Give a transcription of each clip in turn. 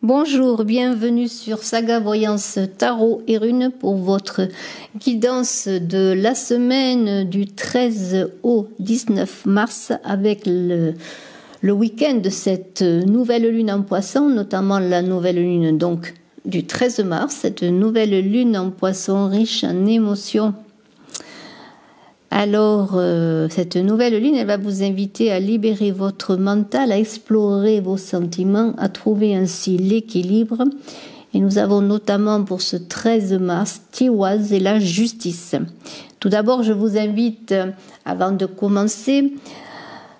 Bonjour, bienvenue sur Saga Voyance Tarot et Runes pour votre guidance de la semaine du 13 au 19 mars avec le week-end de cette nouvelle lune en Poisson, notamment la nouvelle lune donc du 13 mars, cette nouvelle lune en Poisson riche en émotions. Alors, cette nouvelle lune, elle va vous inviter à libérer votre mental, à explorer vos sentiments, à trouver ainsi l'équilibre. Et nous avons notamment pour ce 13 mars, Tiwaz et la justice. Tout d'abord, je vous invite, avant de commencer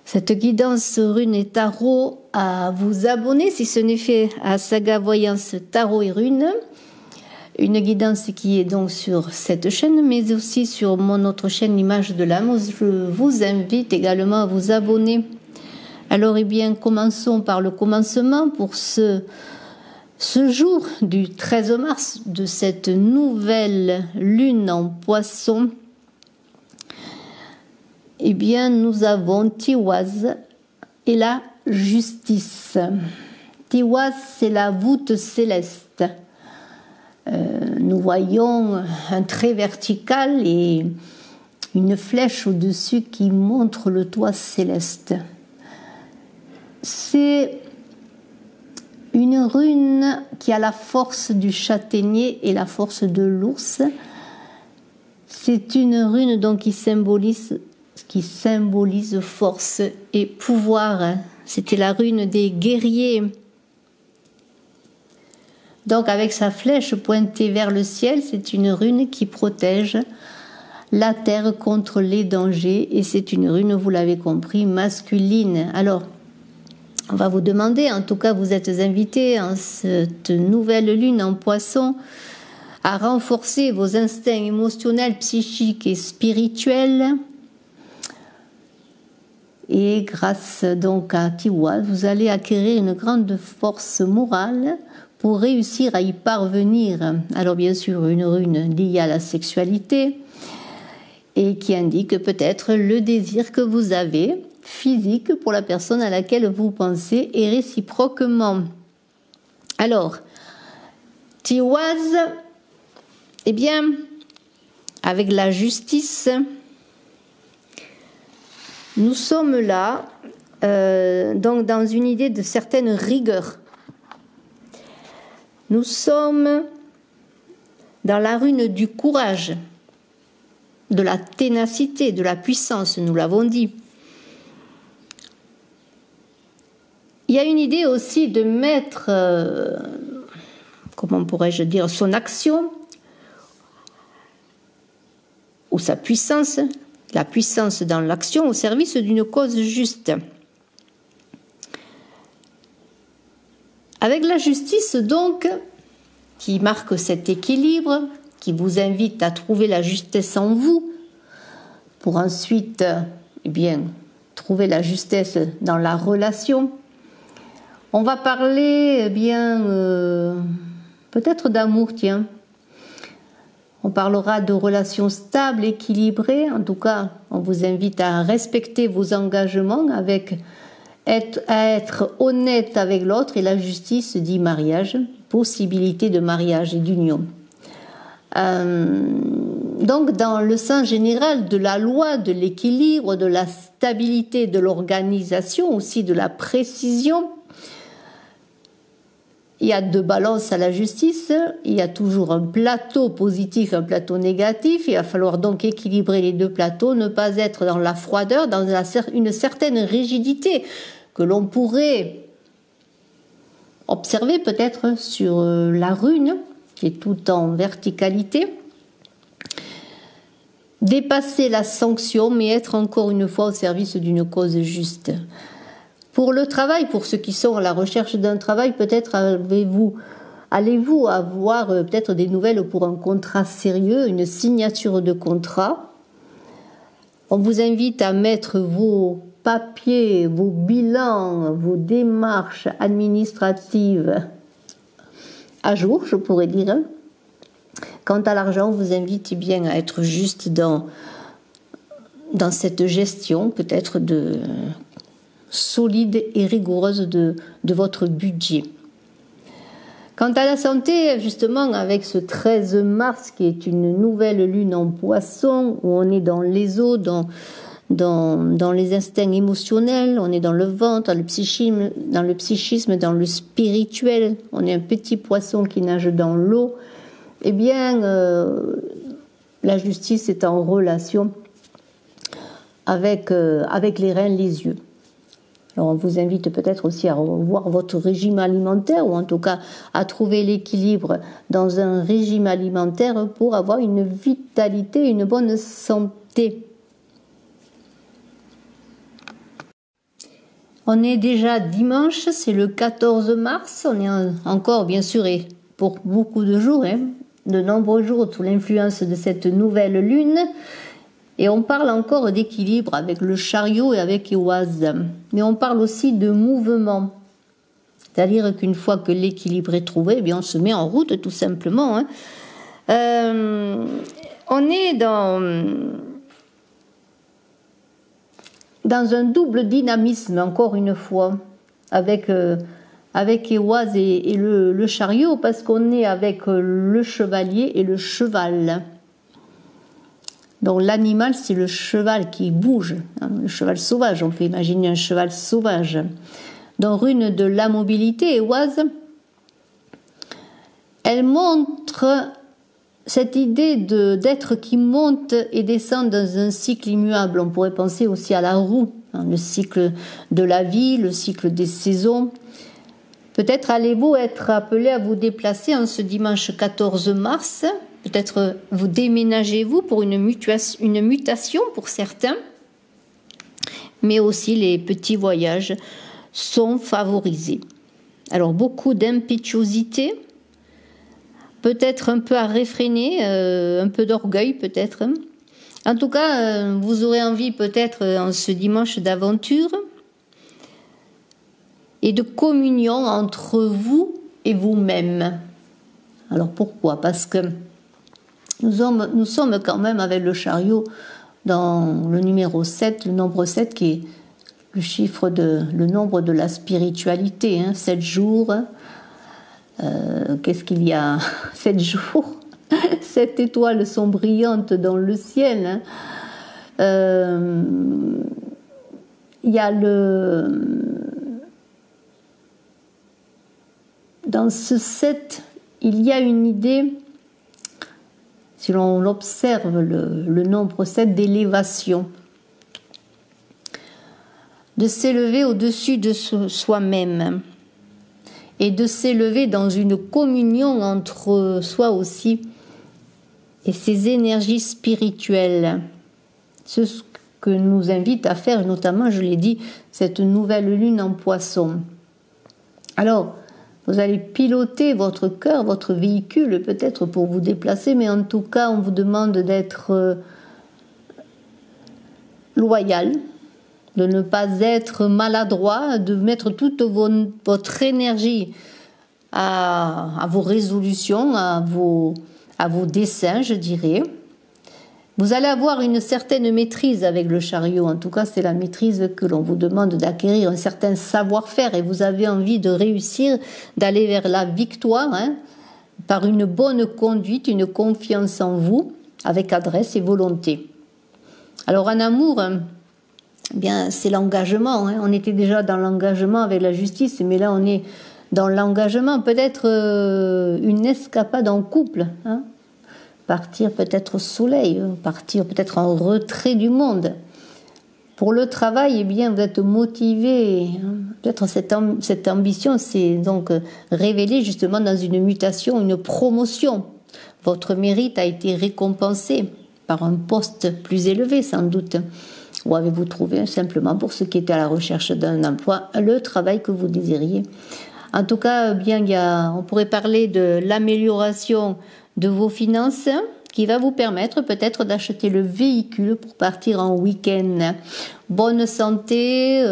cette guidance runes et tarot, à vous abonner, si ce n'est fait, à Saga Voyance Tarot et Runes. Une guidance qui est donc sur cette chaîne, mais aussi sur mon autre chaîne, l'image de l'âme. Je vous invite également à vous abonner. Alors, eh bien, commençons par le commencement pour ce jour du 13 mars de cette nouvelle lune en Poisson. Eh bien, nous avons Tiwaz et la justice. Tiwaz, c'est la voûte céleste. Nous voyons un trait vertical et une flèche au-dessus qui montre le toit céleste. C'est une rune qui a la force du châtaignier et la force de l'ours. C'est une rune donc qui symbolise force et pouvoir. C'était la rune des guerriers. Donc avec sa flèche pointée vers le ciel, c'est une rune qui protège la terre contre les dangers et c'est une rune, vous l'avez compris, masculine. Alors, on va vous demander, en tout cas vous êtes invités en cette nouvelle lune en Poisson à renforcer vos instincts émotionnels, psychiques et spirituels. Et grâce donc à Tiwaz, vous allez acquérir une grande force morale pour réussir à y parvenir. Alors bien sûr, une rune liée à la sexualité et qui indique peut-être le désir que vous avez physique pour la personne à laquelle vous pensez et réciproquement. Alors, Tiwaz, eh bien, avec la justice, nous sommes là donc dans une idée de certaine rigueur. Nous sommes dans la rune du courage, de la ténacité, de la puissance, nous l'avons dit. Il y a une idée aussi de mettre, comment pourrais-je dire, son action ou sa puissance, la puissance dans l'action au service d'une cause juste. Avec la justice, donc, qui marque cet équilibre, qui vous invite à trouver la justesse en vous, pour ensuite, eh bien, trouver la justesse dans la relation. On va parler, eh bien, peut-être d'amour, tiens. On parlera de relations stables, équilibrées. En tout cas, on vous invite à respecter vos engagements à être honnête avec l'autre, et la justice dit mariage, possibilité de mariage et d'union. Donc dans le sens général de la loi, de l'équilibre, de la stabilité, de l'organisation, aussi de la précision, il y a deux balances à la justice, il y a toujours un plateau positif, un plateau négatif, il va falloir donc équilibrer les deux plateaux, ne pas être dans la froideur, dans une certaine rigidité que l'on pourrait observer peut-être sur la rune, qui est tout en verticalité. Dépasser la sanction, mais être encore une fois au service d'une cause juste. Pour le travail, pour ceux qui sont à la recherche d'un travail, peut-être allez-vous avoir peut-être des nouvelles pour un contrat sérieux, une signature de contrat. On vous invite à mettre vos papiers, vos bilans, vos démarches administratives à jour, je pourrais dire. Quant à l'argent, on vous invite bien à être juste dans cette gestion, peut-être solide et rigoureuse de votre budget. Quant à la santé, justement, avec ce 13 mars, qui est une nouvelle lune en Poisson, où on est dans les eaux, dans les instincts émotionnels, on est dans le ventre, dans le psychisme, dans le spirituel, on est un petit poisson qui nage dans l'eau, eh bien, la justice est en relation avec les reins, les yeux. Alors on vous invite peut-être aussi à revoir votre régime alimentaire, ou en tout cas à trouver l'équilibre dans un régime alimentaire pour avoir une vitalité, une bonne santé. On est déjà dimanche, c'est le 14 mars, on est encore bien sûr, et pour beaucoup de jours, de nombreux jours sous l'influence de cette nouvelle lune. Et on parle encore d'équilibre avec le chariot et avec Ehwaz. Mais on parle aussi de mouvement. C'est-à-dire qu'une fois que l'équilibre est trouvé, eh bien on se met en route tout simplement. On est dans un double dynamisme, encore une fois, avec Ehwaz et le chariot, parce qu'on est avec le chevalier et le cheval. Donc l'animal, c'est le cheval qui bouge, le cheval sauvage, on peut imaginer un cheval sauvage. Dans Rune de la mobilité, Ehwaz, elle montre cette idée d'être qui monte et descend dans un cycle immuable. On pourrait penser aussi à la roue, le cycle de la vie, le cycle des saisons. Peut-être allez-vous être appelé à vous déplacer en ce dimanche 14 mars. Peut-être vous déménagez-vous pour une mutation pour certains, mais aussi les petits voyages sont favorisés. Alors beaucoup d'impétuosité, peut-être un peu à réfréner, un peu d'orgueil peut-être. En tout cas, vous aurez envie peut-être en ce dimanche d'aventure et de communion entre vous et vous-même. Alors pourquoi? Parce que nous sommes quand même avec le chariot dans le numéro 7, le nombre 7 qui est le nombre de la spiritualité, 7 jours. Qu'est-ce qu'il y a? 7 jours, 7 étoiles sont brillantes dans le ciel. Il y a dans ce 7, il y a une idée, si l'on observe le nombre 7, d'élévation, de s'élever au-dessus de soi-même et de s'élever dans une communion entre soi aussi et ses énergies spirituelles. C'est ce que nous invite à faire, notamment, je l'ai dit, cette nouvelle lune en Poisson. Alors, vous allez piloter votre cœur, votre véhicule, peut-être pour vous déplacer, mais en tout cas, on vous demande d'être loyal, de ne pas être maladroit, de mettre toute votre énergie à vos résolutions, à vos desseins, je dirais. Vous allez avoir une certaine maîtrise avec le chariot. En tout cas, c'est la maîtrise que l'on vous demande d'acquérir, un certain savoir-faire, et vous avez envie de réussir, d'aller vers la victoire, par une bonne conduite, une confiance en vous, avec adresse et volonté. Alors en amour, bien, c'est l'engagement. On était déjà dans l'engagement avec la justice, mais là on est dans l'engagement, peut-être une escapade en couple. Partir peut-être au soleil, partir peut-être en retrait du monde. Pour le travail, eh bien, vous êtes motivé. Peut-être cette ambition s'est donc révélée justement dans une mutation, une promotion. Votre mérite a été récompensé par un poste plus élevé, sans doute. Ou avez-vous trouvé simplement, pour ceux qui étaient à la recherche d'un emploi, le travail que vous désiriez? En tout cas, bien, on pourrait parler de l'amélioration de vos finances, qui va vous permettre peut-être d'acheter le véhicule pour partir en week-end. Bonne santé,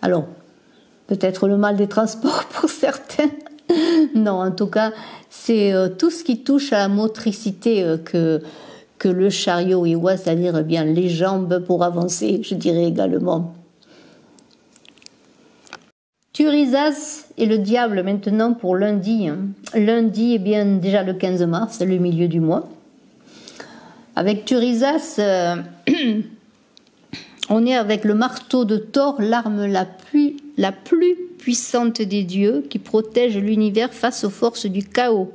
alors peut-être le mal des transports pour certains. Non, en tout cas, c'est tout ce qui touche à la motricité que le chariot Ehwaz, c'est-à-dire bien les jambes pour avancer, je dirais également. Thurisas et le diable maintenant pour lundi. Lundi, eh bien déjà le 15 mars, le milieu du mois. Avec Thurisas, on est avec le marteau de Thor, l'arme la plus puissante des dieux qui protège l'univers face aux forces du chaos.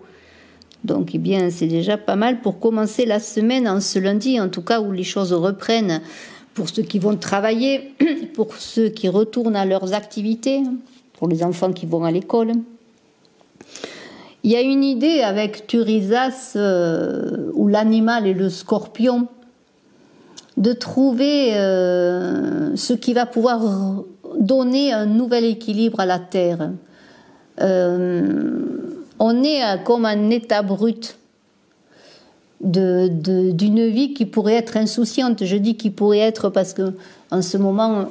Donc, eh bien, c'est déjà pas mal pour commencer la semaine en ce lundi, en tout cas où les choses reprennent pour ceux qui vont travailler, pour ceux qui retournent à leurs activités, pour les enfants qui vont à l'école. Il y a une idée avec Thurisas, où l'animal est le scorpion, de trouver ce qui va pouvoir donner un nouvel équilibre à la terre. On est comme un état brut d'une vie qui pourrait être insouciante. Je dis qui pourrait être parce que en ce moment,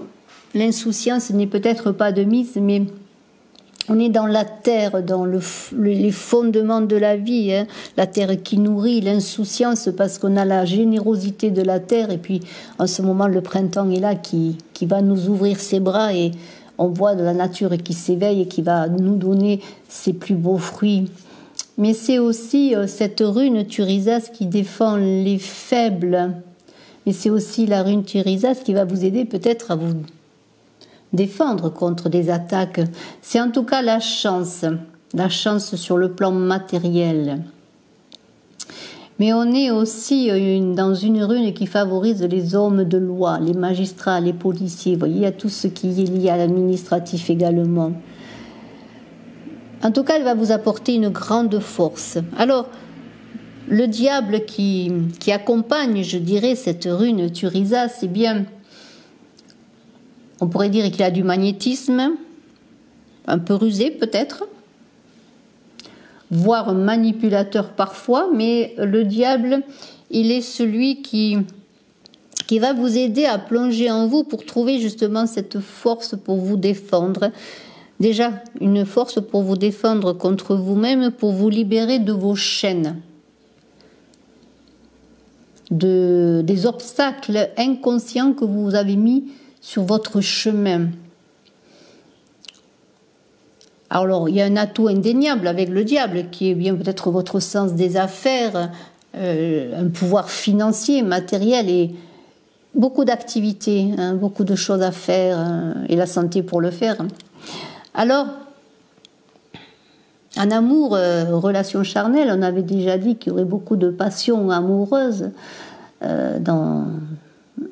l'insouciance n'est peut-être pas de mise, mais on est dans la terre, dans les fondements de la vie, hein. La terre qui nourrit, l'insouciance parce qu'on a la générosité de la terre, et puis en ce moment le printemps est là qui va nous ouvrir ses bras et on voit de la nature qui s'éveille et qui va nous donner ses plus beaux fruits. Mais c'est aussi cette rune Thurisas qui défend les faibles, mais c'est aussi la rune Thurisas qui va vous aider peut-être à vous défendre contre des attaques. C'est en tout cas la chance sur le plan matériel. Mais on est aussi dans une rune qui favorise les hommes de loi, les magistrats, les policiers. Vous voyez, il y a tout ce qui est lié à l'administratif également. En tout cas, elle va vous apporter une grande force. Alors, le diable qui accompagne, je dirais, cette rune Thurisas, c'est bien... On pourrait dire qu'il a du magnétisme, un peu rusé peut-être, voire manipulateur parfois, mais le diable, il est celui qui va vous aider à plonger en vous pour trouver justement cette force pour vous défendre. Déjà, une force pour vous défendre contre vous-même, pour vous libérer de vos chaînes, des obstacles inconscients que vous avez mis sur votre chemin. Alors, il y a un atout indéniable avec le diable, qui est bien peut-être votre sens des affaires, un pouvoir financier, matériel, et beaucoup d'activités, hein, beaucoup de choses à faire, et la santé pour le faire. Alors, en amour, relation charnelle, on avait déjà dit qu'il y aurait beaucoup de passion amoureuse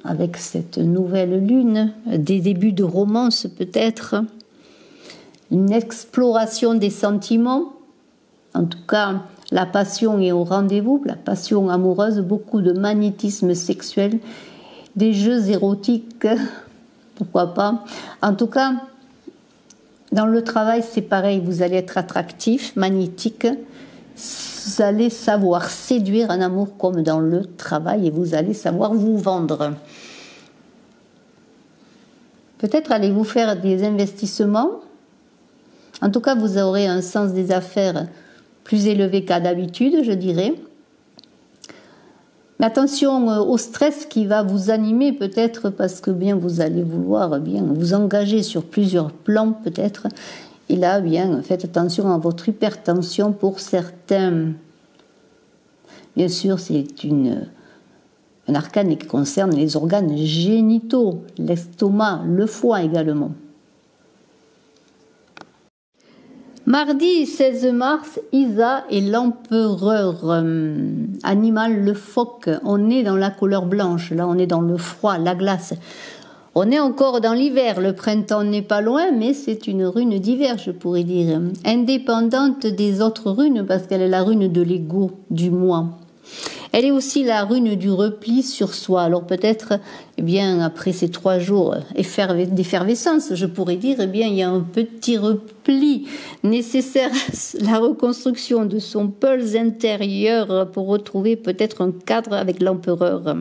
avec cette nouvelle lune, des débuts de romance peut-être, une exploration des sentiments. En tout cas, la passion est au rendez-vous, la passion amoureuse, beaucoup de magnétisme sexuel, des jeux érotiques, pourquoi pas. En tout cas, dans le travail, c'est pareil, vous allez être attractif, magnétique, vous allez savoir séduire en amour comme dans le travail et vous allez savoir vous vendre. Peut-être allez-vous faire des investissements. En tout cas, vous aurez un sens des affaires plus élevé qu'à d'habitude, je dirais. Mais attention au stress qui va vous animer peut-être parce que bien vous allez vouloir bien vous engager sur plusieurs plans peut-être. Et là, bien, faites attention à votre hypertension pour certains. Bien sûr, c'est un arcane qui concerne les organes génitaux, l'estomac, le foie également. Mardi 16 mars, Isa et l'empereur animal, le phoque. On est dans la couleur blanche, là on est dans le froid, la glace. On est encore dans l'hiver, le printemps n'est pas loin, mais c'est une rune d'hiver, je pourrais dire. Indépendante des autres runes, parce qu'elle est la rune de l'ego, du moi. Elle est aussi la rune du repli sur soi. Alors peut-être, eh bien, après ces 3 jours d'effervescence, je pourrais dire, eh bien, il y a un petit repli nécessaire à la reconstruction de son pulse intérieur pour retrouver peut-être un cadre avec l'empereur.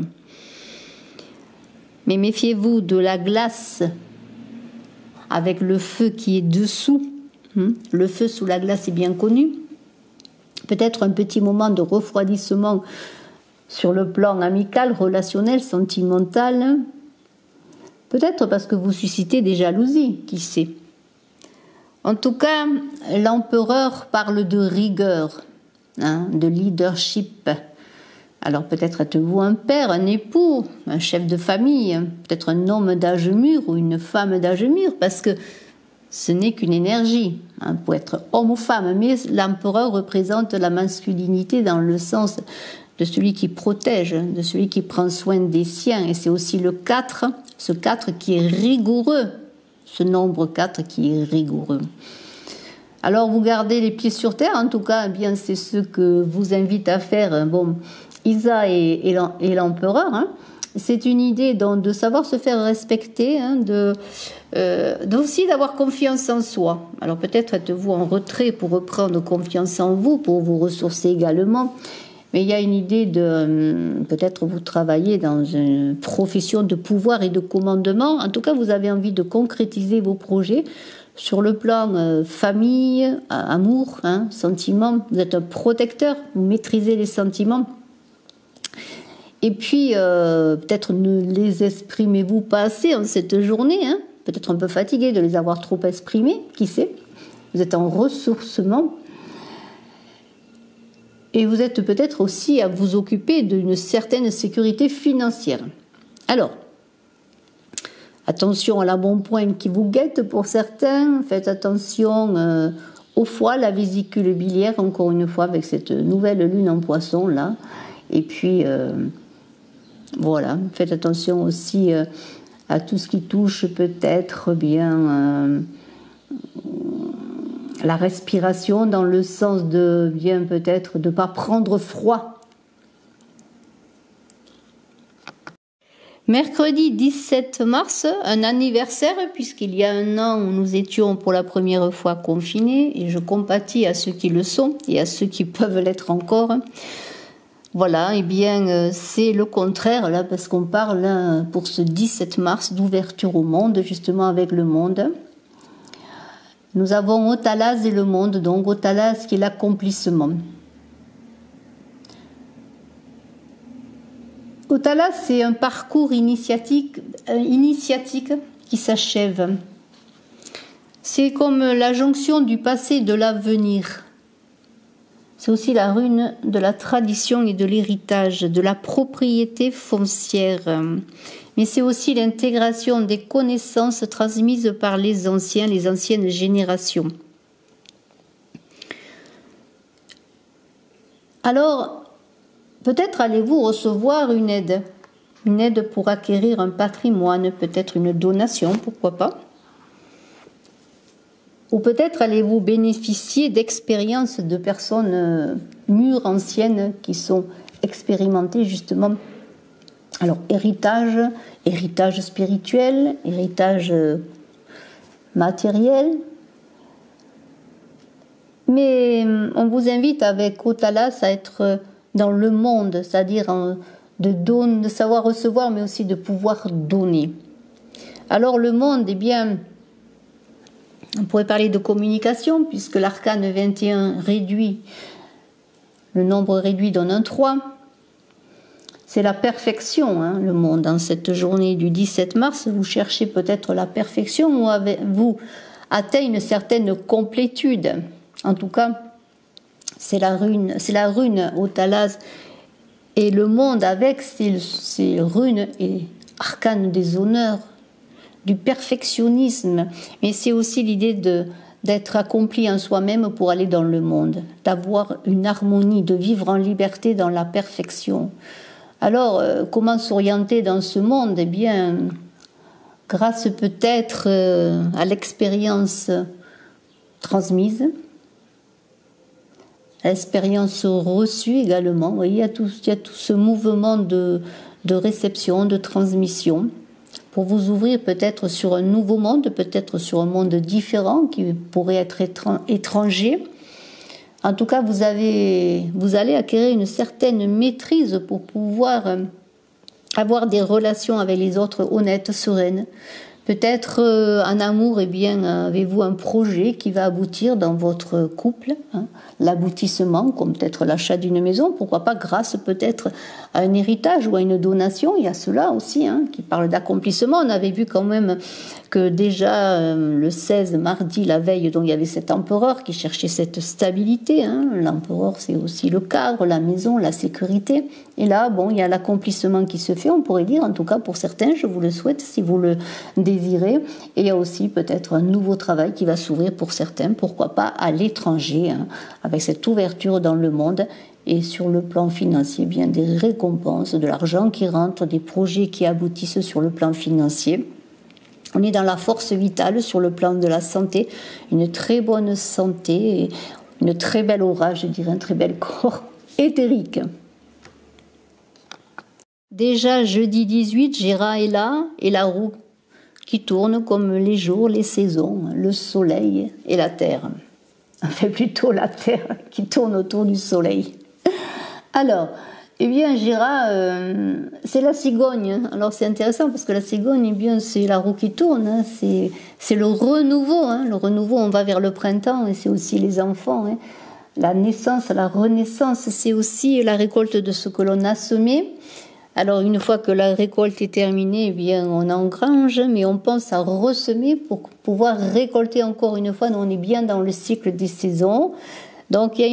Mais méfiez-vous de la glace avec le feu qui est dessous. Le feu sous la glace est bien connu. Peut-être un petit moment de refroidissement sur le plan amical, relationnel, sentimental. Peut-être parce que vous suscitez des jalousies, qui sait. En tout cas, l'empereur parle de rigueur, hein, de leadership. Alors peut-être êtes-vous un père, un époux, un chef de famille, peut-être un homme d'âge mûr ou une femme d'âge mûr, parce que ce n'est qu'une énergie, hein, pour être homme ou femme, mais l'empereur représente la masculinité dans le sens de celui qui protège, de celui qui prend soin des siens, et c'est aussi le 4, ce 4 qui est rigoureux, ce nombre 4 qui est rigoureux. Alors vous gardez les pieds sur terre, en tout cas, eh bien c'est ce que vous invite à faire, bon, Isa et l'empereur, hein. C'est une idée donc, de savoir se faire respecter, hein, aussi d'avoir confiance en soi. Alors peut-être êtes-vous en retrait pour reprendre confiance en vous, pour vous ressourcer également. Mais il y a une idée de peut-être vous travaillez dans une profession de pouvoir et de commandement. En tout cas, vous avez envie de concrétiser vos projets sur le plan famille, amour, hein, sentiments. Vous êtes un protecteur, vous maîtrisez les sentiments. Et puis, peut-être ne les exprimez-vous pas assez en cette journée, hein, peut-être un peu fatigué de les avoir trop exprimés, qui sait. Vous êtes en ressourcement. Et vous êtes peut-être aussi à vous occuper d'une certaine sécurité financière. Alors, attention à l'embonpoint qui vous guette pour certains. Faites attention au foie, la vésicule biliaire, encore une fois, avec cette nouvelle lune en poisson, là. Et puis... voilà, faites attention aussi à tout ce qui touche peut-être bien la respiration, dans le sens de bien peut-être de ne pas prendre froid. Mercredi 17 mars, un anniversaire, puisqu'il y a un an où nous étions pour la première fois confinés, et je compatis à ceux qui le sont et à ceux qui peuvent l'être encore. Voilà, eh bien, c'est le contraire, là, parce qu'on parle, pour ce 17 mars, d'ouverture au monde, justement avec le monde. Nous avons Otalas et le monde, donc Otalas qui est l'accomplissement. Otalas, c'est un parcours initiatique qui s'achève. C'est comme la jonction du passé et de l'avenir. C'est aussi la rune de la tradition et de l'héritage, de la propriété foncière. Mais c'est aussi l'intégration des connaissances transmises par les anciens, les anciennes générations. Alors, peut-être allez-vous recevoir une aide pour acquérir un patrimoine, peut-être une donation, pourquoi pas. Ou peut-être allez-vous bénéficier d'expériences de personnes mûres, anciennes, qui sont expérimentées justement. Alors, héritage spirituel, héritage matériel. Mais on vous invite avec Otalas à être dans le monde, c'est-à-dire de savoir recevoir, mais aussi de pouvoir donner. Alors le monde, eh bien... On pourrait parler de communication, puisque l'arcane 21 réduit, le nombre réduit donne un 3. C'est la perfection, hein, le monde. En cette journée du 17 mars, vous cherchez peut-être la perfection ou avez-vous atteint une certaine complétude. En tout cas, c'est la rune Otalas et le monde avec ses runes et arcanes des honneurs, du perfectionnisme, mais c'est aussi l'idée d'être accompli en soi-même pour aller dans le monde, d'avoir une harmonie, de vivre en liberté dans la perfection. Alors, comment s'orienter dans ce monde? Eh bien, grâce peut-être à l'expérience transmise, à l'expérience reçue également. Vous voyez, il y a tout ce mouvement de réception, de transmission, pour vous ouvrir peut-être sur un nouveau monde, peut-être sur un monde différent qui pourrait être étranger. En tout cas, vous allez acquérir une certaine maîtrise pour pouvoir avoir des relations avec les autres honnêtes, sereines, Peut-être en amour, eh bien, avez-vous un projet qui va aboutir dans votre couple, hein, l'aboutissement, comme peut-être l'achat d'une maison, pourquoi pas grâce peut-être à un héritage ou à une donation, il y a cela aussi, hein, qui parle d'accomplissement. On avait vu quand même que déjà le 16, mardi, la veille, donc il y avait cet empereur qui cherchait cette stabilité, hein. L'empereur, c'est aussi le cadre, la maison, la sécurité. Et là, bon, il y a l'accomplissement qui se fait, on pourrait dire, en tout cas pour certains, je vous le souhaite si vous le désirez. Et il y a aussi peut-être un nouveau travail qui va s'ouvrir pour certains, pourquoi pas à l'étranger, hein, avec cette ouverture dans le monde. Et sur le plan financier, bien des récompenses, de l'argent qui rentre, des projets qui aboutissent sur le plan financier. On est dans la force vitale sur le plan de la santé, une très bonne santé, et une très belle aura, je dirais, un très bel corps éthérique. Déjà jeudi 18, Gera est là, et la roue qui tourne comme les jours, les saisons, le soleil et la terre. Enfin plutôt la terre qui tourne autour du soleil. Alors, eh bien, Gera, c'est la cigogne. Alors, c'est intéressant parce que la cigogne, eh bien, c'est la roue qui tourne. Hein. C'est le renouveau. Hein. Le renouveau, on va vers le printemps et c'est aussi les enfants. Hein. La naissance, la renaissance, c'est aussi la récolte de ce que l'on a semé. Alors, une fois que la récolte est terminée, eh bien, on engrange, mais on pense à ressemer pour pouvoir récolter encore une fois. Nous, on est bien dans le cycle des saisons. Donc il y a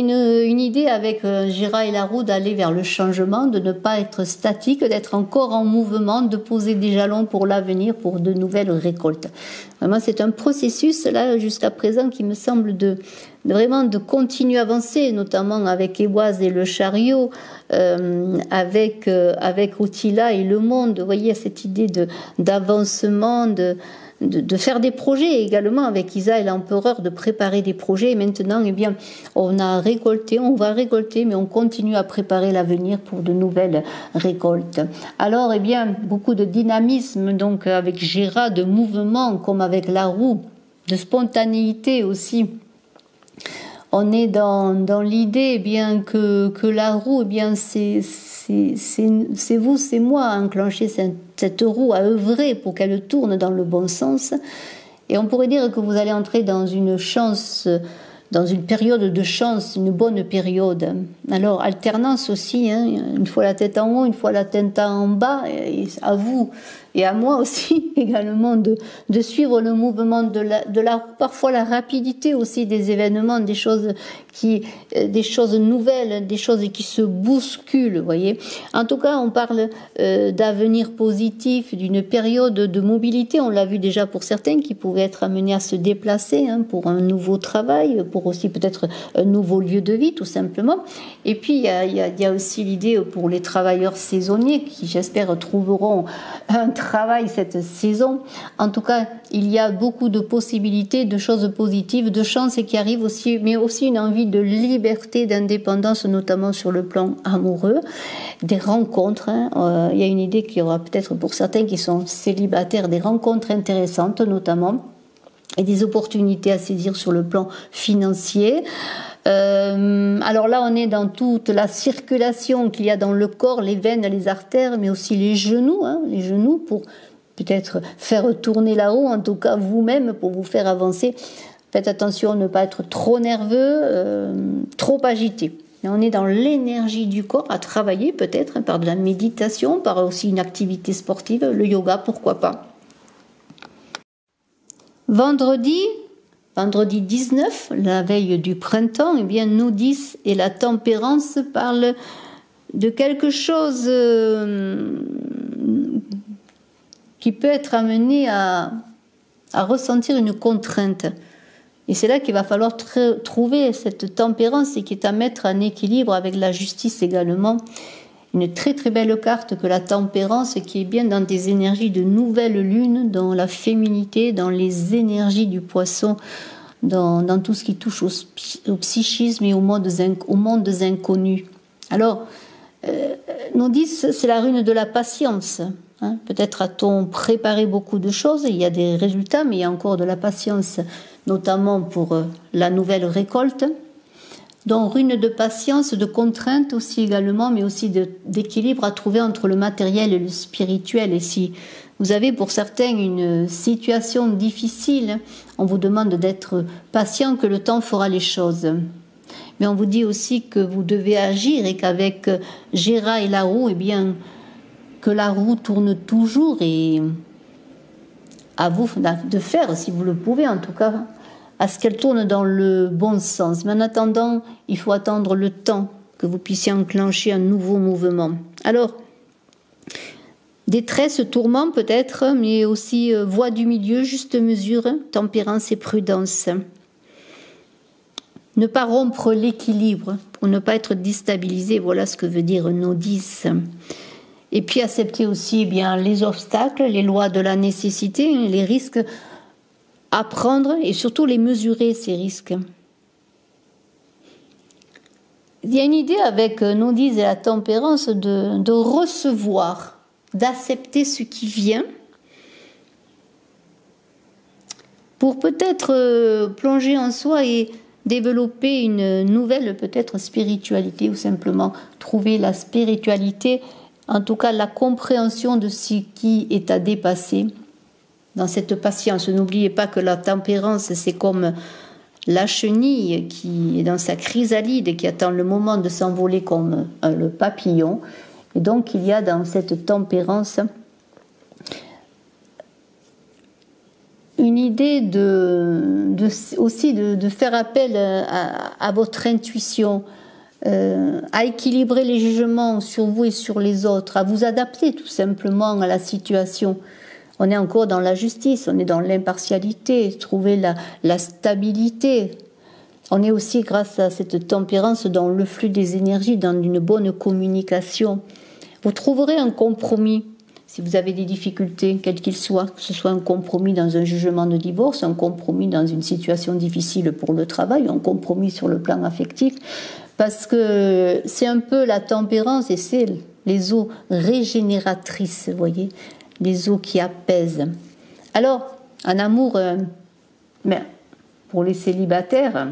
une idée avec Gera et la roue d'aller vers le changement, de ne pas être statique, d'être encore en mouvement, de poser des jalons pour l'avenir, pour de nouvelles récoltes. Vraiment, c'est un processus là jusqu'à présent qui me semble vraiment de continuer à avancer, notamment avec Éboise et le chariot, avec Otila et le monde. Vous voyez cette idée d'avancement, de faire des projets également avec Isa et l'empereur, de préparer des projets. Et maintenant, eh bien, on va récolter, mais on continue à préparer l'avenir pour de nouvelles récoltes. Alors, eh bien, beaucoup de dynamisme, donc, avec Gera, de mouvement, comme avec la roue, de spontanéité aussi. On est dans l'idée, eh bien, que la roue, eh bien, c'est vous, c'est moi à enclencher cette roue, à œuvrer pour qu'elle tourne dans le bon sens. Et on pourrait dire que vous allez entrer dans une chance, dans une période de chance, une bonne période. Alors, alternance aussi, hein, une fois la tête en haut, une fois la tête en bas, et à vous et à moi aussi également de suivre le mouvement parfois la rapidité aussi des événements, des choses nouvelles, des choses qui se bousculent, vous voyez. En tout cas, on parle d'avenir positif, d'une période de mobilité. On l'a vu déjà pour certains qui pouvaient être amenés à se déplacer, hein, pour un nouveau travail, pour aussi peut-être un nouveau lieu de vie, tout simplement. Et puis, il y a aussi l'idée pour les travailleurs saisonniers qui, j'espère, trouveront un travail cette saison. En tout cas, il y a beaucoup de possibilités, de choses positives, de chances qui arrivent aussi, mais aussi une envie de liberté, d'indépendance, notamment sur le plan amoureux, des rencontres. Hein. Il y a une idée qu'il y aura peut-être pour certains qui sont célibataires, des rencontres intéressantes notamment, et des opportunités à saisir sur le plan financier. Alors là, on est dans toute la circulation qu'il y a dans le corps, les veines, les artères, mais aussi les genoux, hein, les genoux pour peut-être faire tourner là-haut, en tout cas vous-même, pour vous faire avancer. Faites attention à ne pas être trop nerveux, trop agité. Et on est dans l'énergie du corps à travailler peut-être, hein, par de la méditation, par aussi une activité sportive, le yoga, pourquoi pas. Vendredi 19, la veille du printemps, eh bien, nous 10 et la tempérance parlent de quelque chose qui peut être amené à ressentir une contrainte. Et c'est là qu'il va falloir trouver cette tempérance et qui est à mettre en équilibre avec la justice également. Une très très belle carte que la tempérance, qui est bien dans des énergies de nouvelle lune, dans la féminité, dans les énergies du poisson, dans tout ce qui touche au psychisme et aux mondes inconnus. Alors, nous disent, c'est la rune de la patience. Hein. Peut-être a-t-on préparé beaucoup de choses, il y a des résultats, mais il y a encore de la patience, notamment pour la nouvelle récolte. Donc, rune de patience, de contrainte aussi également, mais aussi d'équilibre à trouver entre le matériel et le spirituel. Et si Vous avez pour certains une situation difficile. On vous demande d'être patient, que le temps fera les choses. Mais on vous dit aussi que vous devez agir et qu'avec Gera et la roue, eh bien, que la roue tourne toujours et à vous de faire, si vous le pouvez en tout cas, à ce qu'elle tourne dans le bon sens. Mais en attendant, il faut attendre le temps que vous puissiez enclencher un nouveau mouvement. Alors, détresse, tourment peut-être, mais aussi voie du milieu, juste mesure, tempérance et prudence. Ne pas rompre l'équilibre pour ne pas être déstabilisé, voilà ce que veut dire nos 10. Et puis accepter aussi bien les obstacles, les lois de la nécessité, les risques à prendre et surtout les mesurer, ces risques. Il y a une idée avec nos 10 et la tempérance de recevoir, d'accepter ce qui vient pour peut-être plonger en soi et développer une nouvelle peut-être spiritualité ou simplement trouver la spiritualité, en tout cas la compréhension de ce qui est à dépasser dans cette patience. N'oubliez pas que la tempérance, c'est comme la chenille qui est dans sa chrysalide et qui attend le moment de s'envoler comme le papillon. Et donc il y a dans cette tempérance une idée aussi de faire appel à votre intuition, à équilibrer les jugements sur vous et sur les autres, à vous adapter tout simplement à la situation. On est encore dans la justice, on est dans l'impartialité, trouver la stabilité. On est aussi, grâce à cette tempérance, dans le flux des énergies, dans une bonne communication. Vous trouverez un compromis si vous avez des difficultés, quels qu'ils soient, que ce soit un compromis dans un jugement de divorce, un compromis dans une situation difficile pour le travail, un compromis sur le plan affectif, parce que c'est un peu la tempérance et c'est les eaux régénératrices, vous voyez, les eaux qui apaisent. Alors, en amour, pour les célibataires,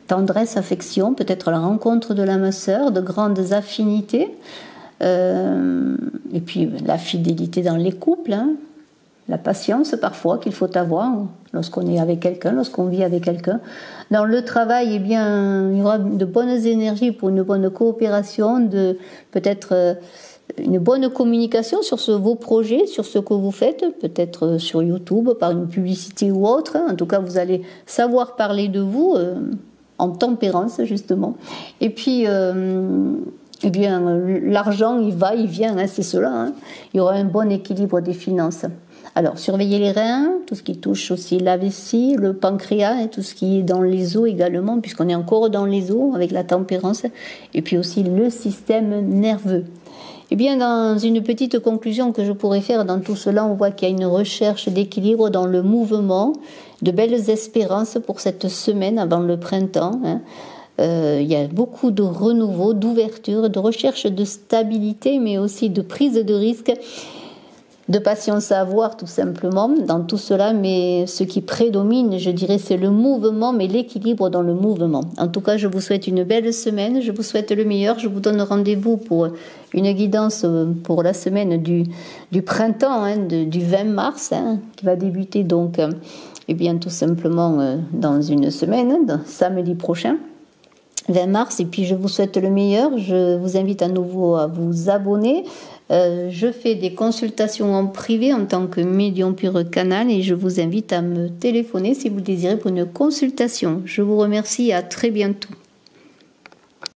tendresse, affection, peut-être la rencontre de l'âme sœur, de grandes affinités, et puis la fidélité dans les couples, la patience parfois qu'il faut avoir lorsqu'on est avec quelqu'un, lorsqu'on vit avec quelqu'un. Dans le travail, eh bien, il y aura de bonnes énergies pour une bonne coopération, peut-être une bonne communication sur vos projets, sur ce que vous faites, peut-être sur YouTube, par une publicité ou autre. En tout cas, vous allez savoir parler de vous en tempérance, justement. Et puis, eh bien, l'argent, il va, il vient, c'est cela. Il y aura un bon équilibre des finances. Alors, surveillez les reins, tout ce qui touche aussi la vessie, le pancréas, et tout ce qui est dans les os également, puisqu'on est encore dans les os avec la tempérance, et puis aussi le système nerveux. Eh bien, dans une petite conclusion que je pourrais faire dans tout cela, on voit qu'il y a une recherche d'équilibre dans le mouvement, de belles espérances pour cette semaine avant le printemps. Il y a beaucoup de renouveau, d'ouverture, de recherche de stabilité, mais aussi de prise de risque, de patience à avoir tout simplement dans tout cela. Mais ce qui prédomine, je dirais, c'est le mouvement, mais l'équilibre dans le mouvement. En tout cas, je vous souhaite une belle semaine, je vous souhaite le meilleur. Je vous donne rendez-vous pour une guidance pour la semaine du printemps, du 20 mars, qui va débuter donc, eh bien, tout simplement dans une semaine, samedi prochain. 20 mars, et puis je vous souhaite le meilleur. Je vous invite à nouveau à vous abonner. Je fais des consultations en privé en tant que médium pur canal et je vous invite à me téléphoner si vous désirez pour une consultation. Je vous remercie et à très bientôt.